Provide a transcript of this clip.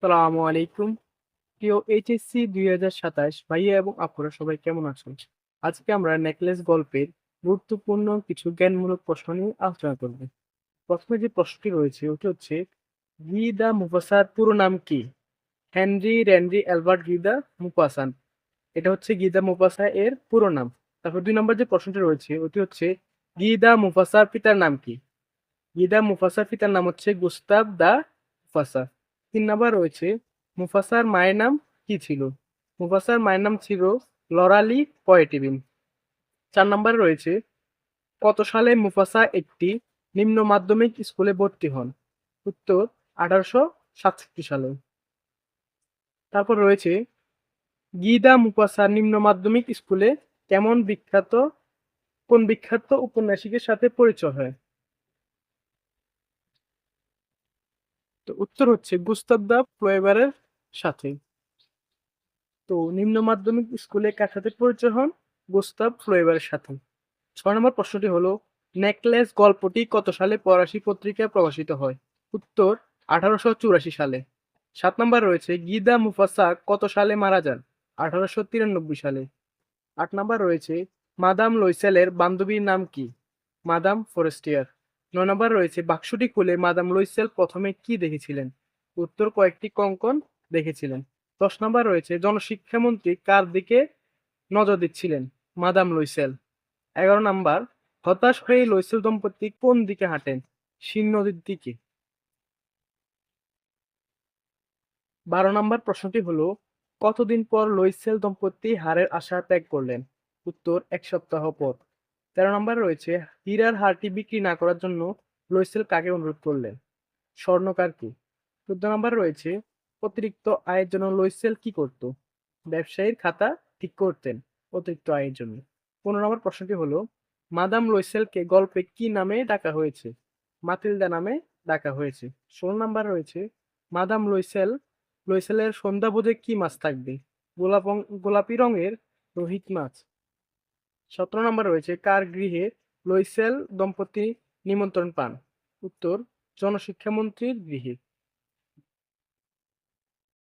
সালামু আলাইকুম। প্রিয় এইচএসসি ২০২৭ ভাইয়া এবং আপুরা সবাই কেমন আছেন? আজকে আমরা নেকলেস গল্পের গুরুত্বপূর্ণ কিছু জ্ঞানমূলক প্রশ্ন নিয়ে আলোচনা করব। প্রথমে যে প্রশ্নটি রয়েছে ওটি হচ্ছে, গি দ্য মুফাসার পুরো নাম কি? হেনরি র্যান্ডি অ্যালবার্ট গি দ্য মুপাসান। এটা হচ্ছে গি দ্য মুপাসা এর পুরো নাম। তারপর ২ নম্বর যে প্রশ্নটি রয়েছে ওটি হচ্ছে, গি দ্য মুফাসার পিতার নাম কি? গি দ্য মুফাসার পিতার নাম হচ্ছে গুস্তাভ দ্য মুফাসা। ৩ নাম্বার রয়েছে, মুফাসার মায়ের নাম কি ছিল? মুফাসার মায়ের নাম ছিল লরালি পয়েটিবিন। ৪ নাম্বারে রয়েছে, কত সালে মুফাসা একটি নিম্ন মাধ্যমিক স্কুলে ভর্তি হন? উত্তর ১৮৬৭ সালে। তারপর রয়েছে, গি দ্য মুফাসা নিম্ন মাধ্যমিক স্কুলে কোন বিখ্যাত উপন্যাসিকের সাথে পরিচয় হয়? তো উত্তর হচ্ছে গুস্তাভ দ্য ফ্লোয়েবারের সাথে। তো নিম্ন মাধ্যমিক স্কুলে কার সাথে পরিচয় হন? গুস্তাভ ফ্লোয়েবারের সাথে। ৬ নম্বর প্রশ্নটি হলো, নেকলেস গল্পটি কত সালে ফরাসি পত্রিকায় প্রকাশিত হয়? উত্তর ১৮৮৪ সালে। ৭ নম্বর রয়েছে, গি দ্য মুফাসা কত সালে মারা যান? ১৮৯৩ সালে। ৮ নম্বর রয়েছে, মাদাম লয়সেলের বান্ধবীর নাম কি? Madame Forestier. ৯ নম্বর রয়েছে, বাক্সটি খুলে মাদাম লয়সেল প্রথমে কি দেখেছিলেন? উত্তর কয়েকটি কঙ্কন দেখেছিলেন। ১০ নম্বর রয়েছে, জনশিক্ষামন্ত্রী কার দিকে নজর দিচ্ছিলেন? Madame Loisel. ১১ নাম্বার, হতাশ হয়ে লয়সেল দম্পতি কোন দিকে হাঁটেন? শিন নদীর দিকে। ১২ নাম্বার প্রশ্নটি হলো, কতদিন পর লয়সেল দম্পতি হারের আশা ত্যাগ করলেন? উত্তর ১ সপ্তাহ পর। ১৩ নাম্বার রয়েছে, হীরার হারটি বিক্রি না করার জন্য লয়সেল কাকে অনুরোধ করলেন? স্বর্ণকারকে। ১৪ নাম্বার রয়েছে, অতিরিক্ত আয়ের জন্য লয়সেল কি করত? ব্যবসায়ীর খাতা ঠিক করতেন অতিরিক্ত আয়ের জন্য। ১৫ নম্বর প্রশ্নটি হলো, মাদাম লয়সেলকে গল্পে কি নামে ডাকা হয়েছে? মাতিলদা নামে ডাকা হয়েছে। ১৬ নাম্বার রয়েছে, মাদাম লয়সেলের সন্ধ্যাভোজে কি মাছ থাকবে? গোলাপি রঙের রোহিত মাছ। ১৭ নাম্বার রয়েছে, কার গৃহে লয়সেল দম্পতি নিমন্ত্রণ পান? উত্তর জনশিক্ষামন্ত্রীর গৃহে।